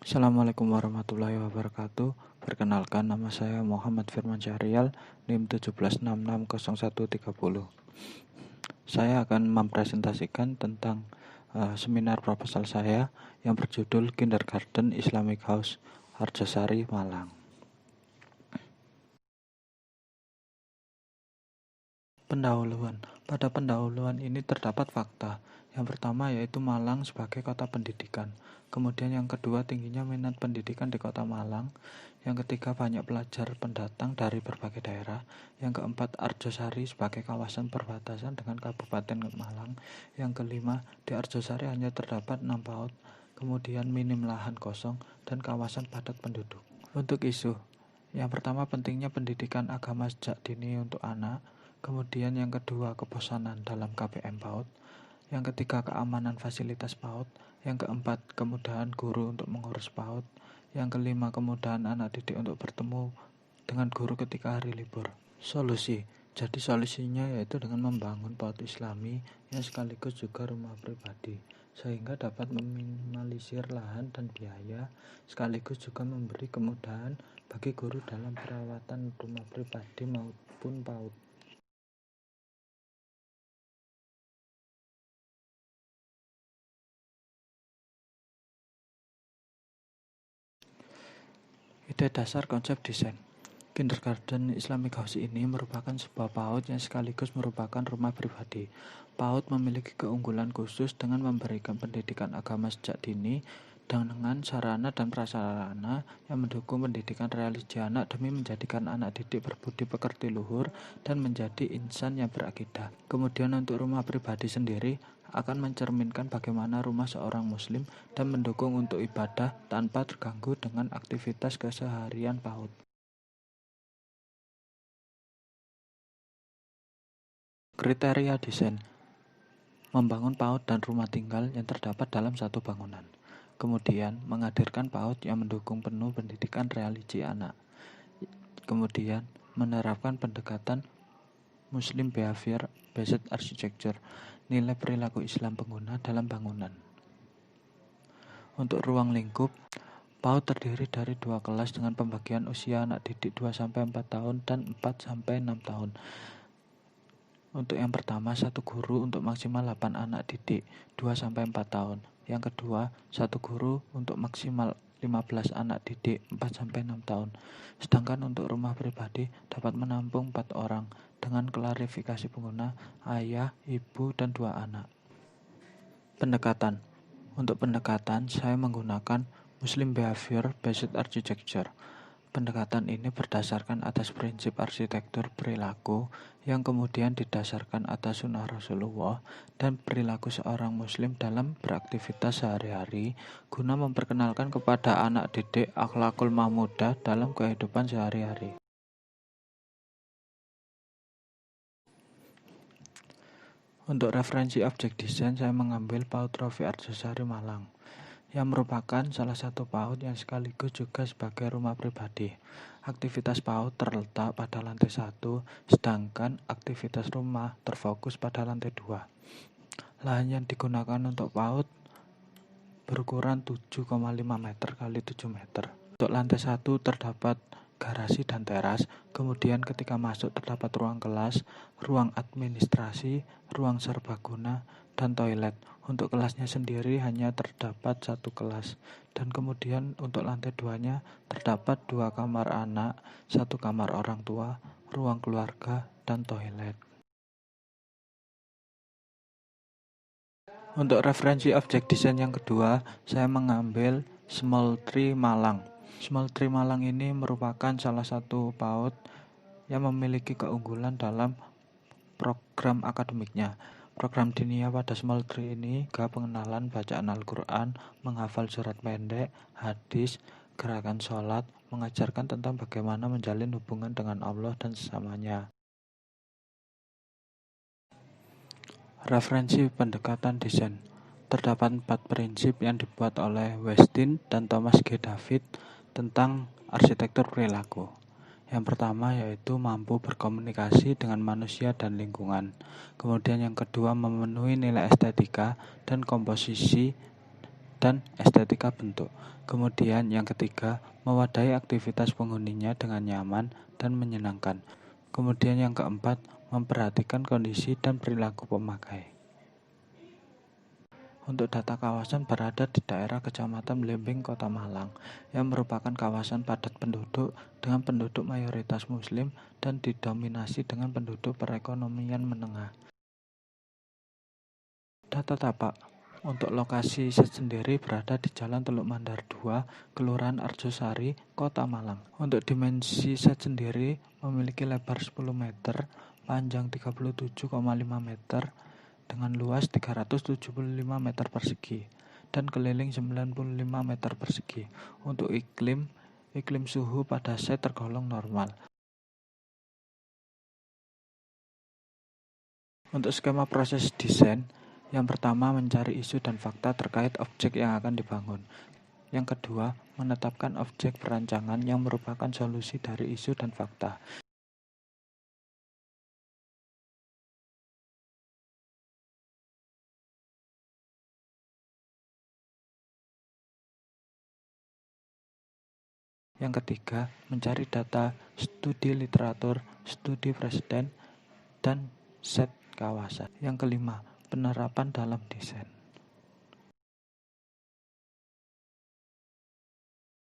Assalamualaikum warahmatullahi wabarakatuh. Perkenalkan, nama saya Muhammad Firman Syahrial, NIM 17660130. Saya akan mempresentasikan tentang seminar proposal saya yang berjudul Kindergarten Islamic House, Arjosari, Malang. Pendahuluan. Pada pendahuluan ini terdapat fakta. Yang pertama yaitu Malang sebagai kota pendidikan. Kemudian yang kedua, tingginya minat pendidikan di kota Malang. Yang ketiga, banyak pelajar pendatang dari berbagai daerah. Yang keempat, Arjosari sebagai kawasan perbatasan dengan Kabupaten Malang. Yang kelima, di Arjosari hanya terdapat 6 PAUD. Kemudian minim lahan kosong dan kawasan padat penduduk. Untuk isu, yang pertama pentingnya pendidikan agama sejak dini untuk anak. Kemudian yang kedua, kebosanan dalam KBM PAUD. Yang ketiga, keamanan fasilitas PAUD. Yang keempat, kemudahan guru untuk mengurus PAUD. Yang kelima, kemudahan anak didik untuk bertemu dengan guru ketika hari libur. Solusi. Jadi solusinya yaitu dengan membangun PAUD Islami yang sekaligus juga rumah pribadi, sehingga dapat meminimalisir lahan dan biaya, sekaligus juga memberi kemudahan bagi guru dalam perawatan rumah pribadi maupun PAUD. Ide dasar konsep desain Kindergarten Islamic House ini merupakan sebuah PAUD yang sekaligus merupakan rumah pribadi. PAUD memiliki keunggulan khusus dengan memberikan pendidikan agama sejak dini dengan sarana dan prasarana yang mendukung pendidikan religi anak demi menjadikan anak didik berbudi pekerti luhur dan menjadi insan yang berakidah. Kemudian untuk rumah pribadi sendiri akan mencerminkan bagaimana rumah seorang muslim dan mendukung untuk ibadah tanpa terganggu dengan aktivitas keseharian PAUD. Kriteria desain: membangun PAUD dan rumah tinggal yang terdapat dalam satu bangunan. Kemudian, menghadirkan PAUD yang mendukung penuh pendidikan religi anak. Kemudian, menerapkan pendekatan Muslim Behavior Based Architecture, nilai perilaku Islam pengguna dalam bangunan. Untuk ruang lingkup, PAUD terdiri dari 2 kelas dengan pembagian usia anak didik 2-4 tahun dan 4-6 tahun. Untuk yang pertama, 1 guru untuk maksimal 8 anak didik 2-4 tahun. Yang kedua, 1 guru untuk maksimal 15 anak didik 4-6 tahun. Sedangkan untuk rumah pribadi dapat menampung 4 orang dengan klarifikasi pengguna ayah, ibu, dan 2 anak. Pendekatan. Untuk pendekatan, saya menggunakan Muslim Behavior Based Architecture. Pendekatan ini berdasarkan atas prinsip arsitektur perilaku yang kemudian didasarkan atas sunnah Rasulullah dan perilaku seorang muslim dalam beraktivitas sehari-hari guna memperkenalkan kepada anak didik akhlakul mahmudah dalam kehidupan sehari-hari. Untuk referensi objek desain, saya mengambil PAUD Rofi Arjosari Malang, yang merupakan salah satu PAUD yang sekaligus juga sebagai rumah pribadi. Aktivitas PAUD terletak pada lantai 1, sedangkan aktivitas rumah terfokus pada lantai 2. Lahan yang digunakan untuk PAUD berukuran 7,5 meter x 7 meter. Untuk lantai 1 terdapat garasi dan teras, kemudian ketika masuk terdapat ruang kelas, ruang administrasi, ruang serbaguna, dan toilet. Untuk kelasnya sendiri hanya terdapat 1 kelas, dan kemudian untuk lantai 2-nya terdapat 2 kamar anak, 1 kamar orang tua, ruang keluarga, dan toilet. Untuk referensi objek desain yang kedua, saya mengambil Small Tree Malang. Small Tree Malang ini merupakan salah satu PAUD yang memiliki keunggulan dalam program akademiknya. Program dinia pada Small Tree ini juga pengenalan bacaan Al-Quran, menghafal surat pendek, hadis, gerakan sholat, mengajarkan tentang bagaimana menjalin hubungan dengan Allah dan sesamanya. Referensi pendekatan desain. Terdapat 4 prinsip yang dibuat oleh Westin dan Thomas G. David tentang arsitektur perilaku. Yang pertama yaitu mampu berkomunikasi dengan manusia dan lingkungan. Kemudian yang kedua, memenuhi nilai estetika dan komposisi dan estetika bentuk. Kemudian yang ketiga, mewadahi aktivitas penghuninya dengan nyaman dan menyenangkan. Kemudian yang keempat, memperhatikan kondisi dan perilaku pemakai. Untuk data kawasan berada di daerah Kecamatan Blimbing, Kota Malang, yang merupakan kawasan padat penduduk dengan penduduk mayoritas Muslim dan didominasi dengan penduduk perekonomian menengah. Data tapak untuk lokasi sendiri berada di Jalan Teluk Mandar 2, Kelurahan Arjosari, Kota Malang. Untuk dimensi sendiri memiliki lebar 10 meter, panjang 37,5 meter, dengan luas 375 meter persegi dan keliling 95 meter persegi. Untuk iklim suhu pada set tergolong normal. Untuk skema proses desain, yang pertama mencari isu dan fakta terkait objek yang akan dibangun. Yang kedua, menetapkan objek perancangan yang merupakan solusi dari isu dan fakta. Yang ketiga, mencari data, studi literatur, studi presiden, dan set kawasan. Yang kelima, penerapan dalam desain.